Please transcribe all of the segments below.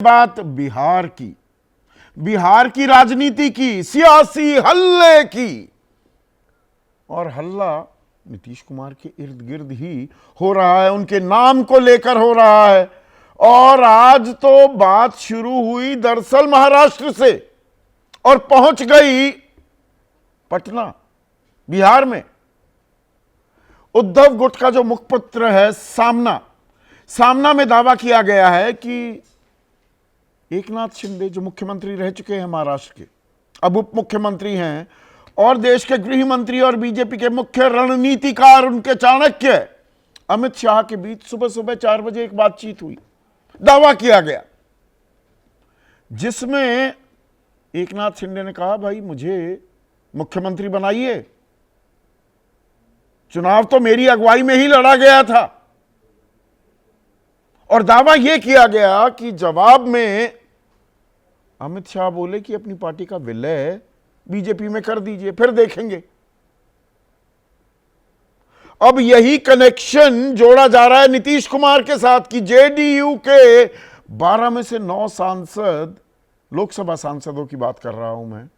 बात बिहार की राजनीति की, सियासी हल्ले की। और हल्ला नीतीश कुमार के इर्द गिर्द ही हो रहा है, उनके नाम को लेकर हो रहा है। और आज तो बात शुरू हुई दरअसल महाराष्ट्र से और पहुंच गई पटना, बिहार में। उद्धव गुट का जो मुखपत्र है सामना में दावा किया गया है कि एकनाथ शिंदे जो मुख्यमंत्री रह चुके हैं महाराष्ट्र के, अब उप मुख्यमंत्री हैं, और देश के गृह मंत्री और बीजेपी के मुख्य रणनीतिकार, उनके चाणक्य अमित शाह के बीच सुबह सुबह 4 बजे एक बातचीत हुई, दावा किया गया, जिसमें एकनाथ शिंदे ने कहा, भाई मुझे मुख्यमंत्री बनाइए, चुनाव तो मेरी अगुवाई में ही लड़ा गया था। और दावा यह किया गया कि जवाब में अमित शाह बोले कि अपनी पार्टी का विलय बीजेपी में कर दीजिए, फिर देखेंगे। अब यही कनेक्शन जोड़ा जा रहा है नीतीश कुमार के साथ कि जेडीयू के 12 में से 9 सांसद, लोकसभा सांसदों की बात कर रहा हूं मैं,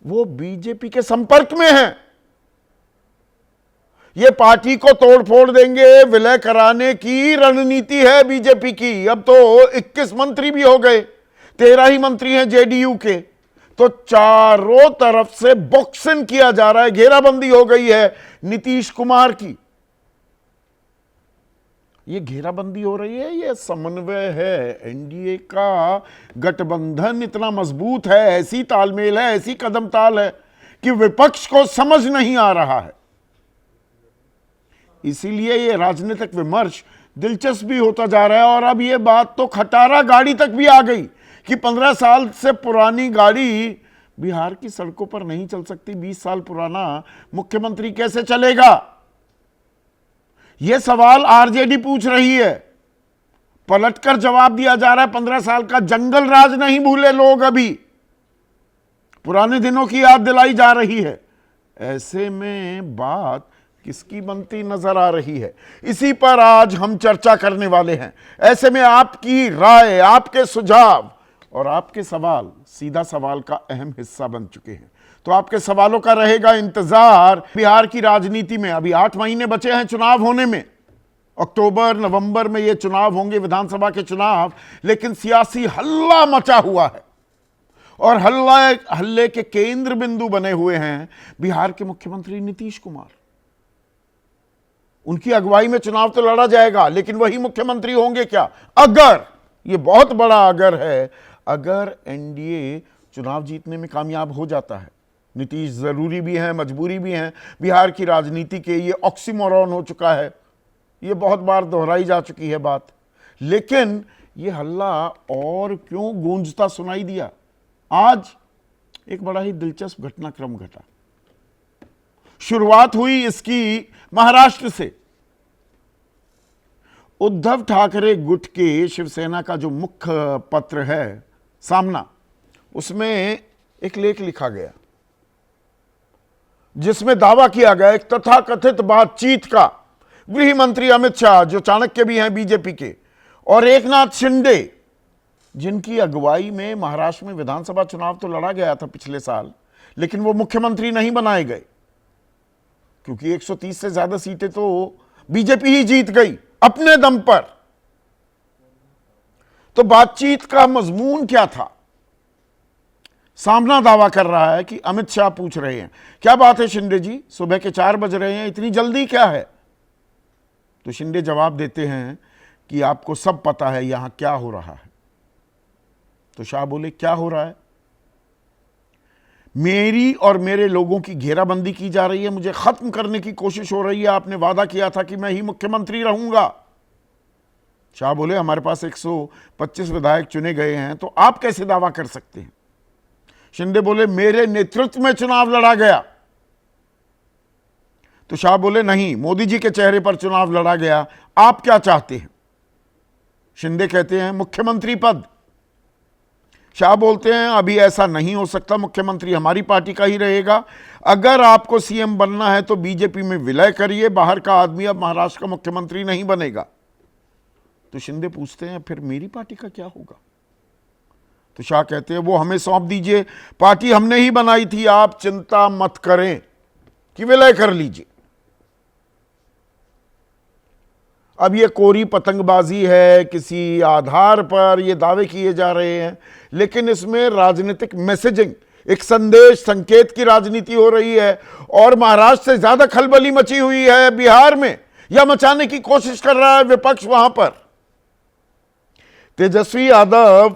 वो बीजेपी के संपर्क में हैं। ये पार्टी को तोड़फोड़ देंगे, विलय कराने की रणनीति है बीजेपी की। अब तो 21 मंत्री भी हो गए, 13 ही मंत्री हैं जेडीयू के। तो चारों तरफ से बॉक्सिंग किया जा रहा है, घेराबंदी हो गई है नीतीश कुमार की। ये घेराबंदी हो रही है, ये समन्वय है, एनडीए का गठबंधन इतना मजबूत है, ऐसी तालमेल है, ऐसी कदमताल है कि विपक्ष को समझ नहीं आ रहा है। इसीलिए ये राजनीतिक विमर्श दिलचस्प भी होता जा रहा है। और अब ये बात तो खटारा गाड़ी तक भी आ गई कि 15 साल से पुरानी गाड़ी बिहार की सड़कों पर नहीं चल सकती, 20 साल पुराना मुख्यमंत्री कैसे चलेगा? यह सवाल आरजेडी पूछ रही है, पलटकर जवाब दिया जा रहा है। 15 साल का जंगल राज नहीं भूले लोग, अभी पुराने दिनों की याद दिलाई जा रही है। ऐसे में बात किसकी बनती नजर आ रही है? इसी पर आज हम चर्चा करने वाले हैं। ऐसे में आपकी राय, आपके सुझाव और आपके सवाल सीधा सवाल का अहम हिस्सा बन चुके हैं। तो आपके सवालों का रहेगा इंतजार। बिहार की राजनीति में अभी 8 महीने बचे हैं चुनाव होने में। अक्टूबर नवंबर में ये चुनाव होंगे, विधानसभा के चुनाव। लेकिन सियासी हल्ला मचा हुआ है और हल्ले के केंद्र बिंदु बने हुए हैं बिहार के मुख्यमंत्री नीतीश कुमार। उनकी अगुवाई में चुनाव तो लड़ा जाएगा, लेकिन वही मुख्यमंत्री होंगे क्या? अगर, ये बहुत बड़ा अगर है, अगर एनडीए चुनाव जीतने में कामयाब हो जाता है। नीतीश जरूरी भी है, मजबूरी भी है। बिहार की राजनीति के ये ऑक्सीमोरॉन हो चुका है, ये बहुत बार दोहराई जा चुकी है बात। लेकिन ये हल्ला और क्यों गूंजता सुनाई दिया? आज एक बड़ा ही दिलचस्प घटनाक्रम घटा। शुरुआत हुई इसकी महाराष्ट्र से। उद्धव ठाकरे गुट के शिवसेना का जो मुख्य पत्र है सामना, उसमें एक लेख लिखा गया जिसमें दावा किया गया एक तथाकथित बातचीत का गृह मंत्री अमित शाह, जो चाणक्य भी हैं बीजेपी के, और एकनाथ शिंदे, जिनकी अगुवाई में महाराष्ट्र में विधानसभा चुनाव तो लड़ा गया था पिछले साल, लेकिन वो मुख्यमंत्री नहीं बनाए गए क्योंकि 130 से ज्यादा सीटें तो बीजेपी ही जीत गई अपने दम पर। तो बातचीत का मजमून क्या था? सामना दावा कर रहा है कि अमित शाह पूछ रहे हैं, क्या बात है शिंदे जी, सुबह के 4 बज रहे हैं, इतनी जल्दी क्या है? तो शिंदे जवाब देते हैं कि आपको सब पता है यहां क्या हो रहा है। तो शाह बोले, क्या हो रहा है? मेरी और मेरे लोगों की घेराबंदी की जा रही है, मुझे खत्म करने की कोशिश हो रही है। आपने वादा किया था कि मैं ही मुख्यमंत्री रहूंगा। शाह बोले, हमारे पास 125 विधायक चुने गए हैं, तो आप कैसे दावा कर सकते हैं? शिंदे बोले, मेरे नेतृत्व में चुनाव लड़ा गया। तो शाह बोले, नहीं, मोदी जी के चेहरे पर चुनाव लड़ा गया, आप क्या चाहते हैं? शिंदे कहते हैं, मुख्यमंत्री पद। शाह बोलते हैं, अभी ऐसा नहीं हो सकता, मुख्यमंत्री हमारी पार्टी का ही रहेगा। अगर आपको सीएम बनना है तो बीजेपी में विलय करिए, बाहर का आदमी अब महाराष्ट्र का मुख्यमंत्री नहीं बनेगा। तो शिंदे पूछते हैं फिर मेरी पार्टी का क्या होगा? तो शाह कहते हैं वो हमें सौंप दीजिए, पार्टी हमने ही बनाई थी, आप चिंता मत करें कि विलय कर लीजिए। अब ये कोरी पतंगबाजी है, किसी आधार पर ये दावे किए जा रहे हैं, लेकिन इसमें राजनीतिक मैसेजिंग, एक संदेश संकेत की राजनीति हो रही है। और महाराष्ट्र से ज्यादा खलबली मची हुई है बिहार में, या मचाने की कोशिश कर रहा है विपक्ष वहां पर। तेजस्वी यादव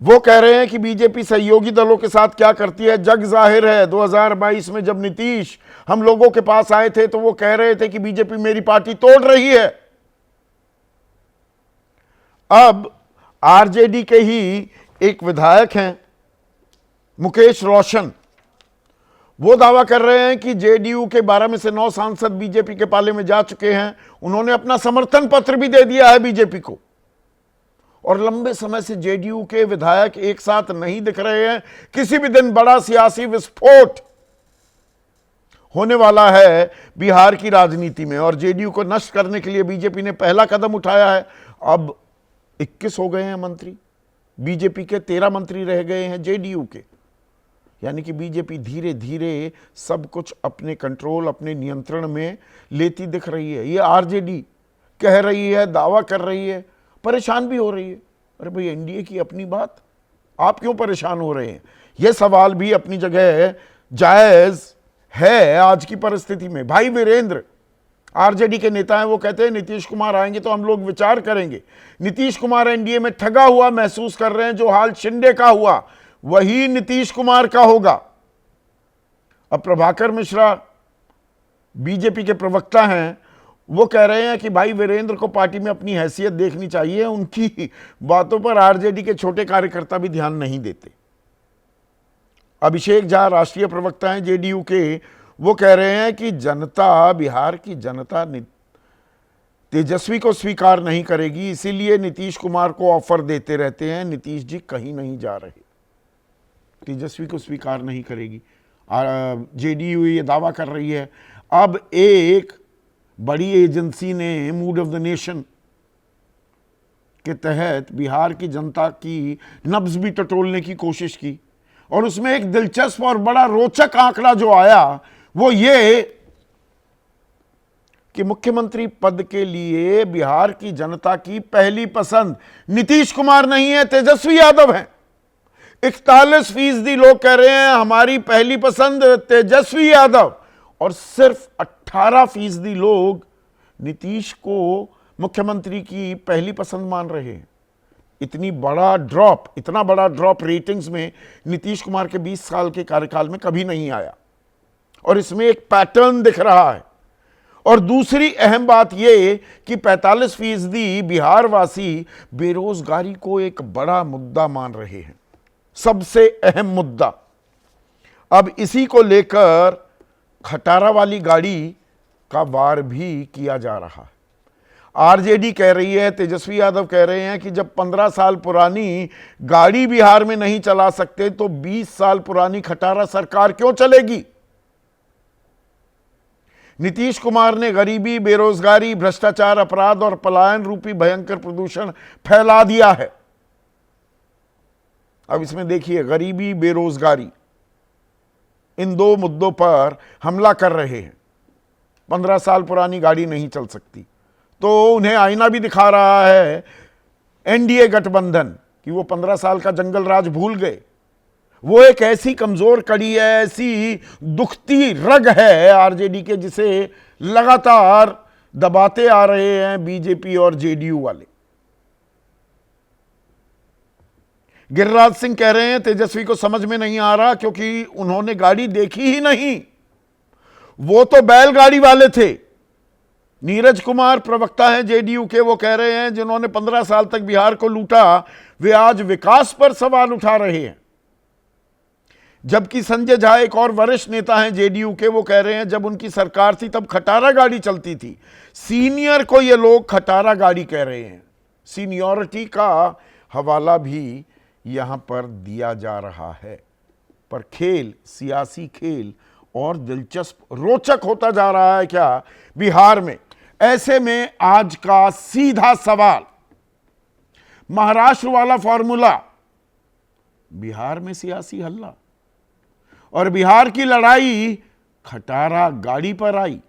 वो कह रहे हैं कि बीजेपी सहयोगी दलों के साथ क्या करती है जग जाहिर है। 2022 में जब नीतीश हम लोगों के पास आए थे तो वो कह रहे थे कि बीजेपी मेरी पार्टी तोड़ रही है। अब आरजेडी के ही एक विधायक हैं मुकेश रोशन, वो दावा कर रहे हैं कि जेडीयू के 12 में से 9 सांसद बीजेपी के पाले में जा चुके हैं। उन्होंने अपना समर्थन पत्र भी दे दिया है बीजेपी को। और लंबे समय से जेडीयू के विधायक एक साथ नहीं दिख रहे हैं। किसी भी दिन बड़ा सियासी विस्फोट होने वाला है बिहार की राजनीति में, और जेडीयू को नष्ट करने के लिए बीजेपी ने पहला कदम उठाया है। अब 21 हो गए हैं मंत्री, बीजेपी के 13 मंत्री रह गए हैं जेडीयू के। यानी कि बीजेपी धीरे धीरे सब कुछ अपने कंट्रोल, अपने नियंत्रण में लेती दिख रही है। ये आरजेडी कह रही है, दावा कर रही है, परेशान भी हो रही है। अरे भाई, एनडीए की अपनी बात, आप क्यों परेशान हो रहे हैं? यह सवाल भी अपनी जगह जायज है आज की परिस्थिति में। भाई वीरेंद्र आरजेडी के नेता हैं, वो कहते हैं नीतीश कुमार आएंगे तो हम लोग विचार करेंगे। नीतीश कुमार एनडीए में ठगा हुआ महसूस कर रहे हैं। जो हाल शिंदे का हुआ वही नीतीश कुमार का होगा। अब प्रभाकर मिश्रा बीजेपी के प्रवक्ता हैं, वो कह रहे हैं कि भाई वीरेंद्र को पार्टी में अपनी हैसियत देखनी चाहिए। उनकी बातों पर आरजेडी के छोटे कार्यकर्ता भी ध्यान नहीं देते। अभिषेक झा राष्ट्रीय प्रवक्ता हैं जेडीयू के, वो कह रहे हैं कि जनता, बिहार की जनता तेजस्वी को स्वीकार नहीं करेगी, इसीलिए नीतीश कुमार को ऑफर देते रहते हैं। नीतीश जी कहीं नहीं जा रहे, तेजस्वी को स्वीकार नहीं करेगी। जेडीयू ये दावा कर रही है। अब एक बड़ी एजेंसी ने मूड ऑफ द नेशन के तहत बिहार की जनता की नब्ज भी टटोलने की कोशिश की, और उसमें एक दिलचस्प और बड़ा रोचक आंकड़ा जो आया वो ये कि मुख्यमंत्री पद के लिए बिहार की जनता की पहली पसंद नीतीश कुमार नहीं है, तेजस्वी यादव हैं। 41% लोग कह रहे हैं हमारी पहली पसंद तेजस्वी यादव, और सिर्फ 18% लोग नीतीश को मुख्यमंत्री की पहली पसंद मान रहे हैं। इतना बड़ा ड्रॉप रेटिंग्स में नीतीश कुमार के 20 साल के कार्यकाल में कभी नहीं आया, और इसमें एक पैटर्न दिख रहा है। और दूसरी अहम बात यह कि 45% बिहार वासी बेरोजगारी को एक बड़ा मुद्दा मान रहे हैं, सबसे अहम मुद्दा। अब इसी को लेकर खटारा वाली गाड़ी का वार भी किया जा रहा है। आरजेडी कह रही है, तेजस्वी यादव कह रहे हैं कि जब 15 साल पुरानी गाड़ी बिहार में नहीं चला सकते तो 20 साल पुरानी खटारा सरकार क्यों चलेगी? नीतीश कुमार ने गरीबी, बेरोजगारी, भ्रष्टाचार, अपराध और पलायन रूपी भयंकर प्रदूषण फैला दिया है। अब इसमें देखिए, गरीबी, बेरोजगारी, इन दो मुद्दों पर हमला कर रहे हैं। 15 साल पुरानी गाड़ी नहीं चल सकती, तो उन्हें आईना भी दिखा रहा है एनडीए गठबंधन कि वो 15 साल का जंगल राज भूल गए। वो एक ऐसी कमजोर कड़ी है, ऐसी दुखती रग है आरजेडी के, जिसे लगातार दबाते आ रहे हैं बीजेपी और जेडीयू वाले। गिरिराज सिंह कह रहे हैं तेजस्वी को समझ में नहीं आ रहा क्योंकि उन्होंने गाड़ी देखी ही नहीं, वो तो बैलगाड़ी वाले थे। नीरज कुमार प्रवक्ता हैं जेडीयू के, वो कह रहे हैं जिन्होंने 15 साल तक बिहार को लूटा वे आज विकास पर सवाल उठा रहे हैं। जबकि संजय झा एक और वरिष्ठ नेता हैं जेडीयू के, वो कह रहे हैं जब उनकी सरकार थी तब खटारा गाड़ी चलती थी। सीनियर को ये लोग खटारा गाड़ी कह रहे हैं। सीनियरिटी का हवाला भी यहां पर दिया जा रहा है। पर खेल, सियासी खेल और दिलचस्प, रोचक होता जा रहा है क्या बिहार में? ऐसे में आज का सीधा सवाल, महाराष्ट्र वाला फॉर्मूला, बिहार में सियासी हल्ला, और बिहार की लड़ाई खटारा गाड़ी पर आई।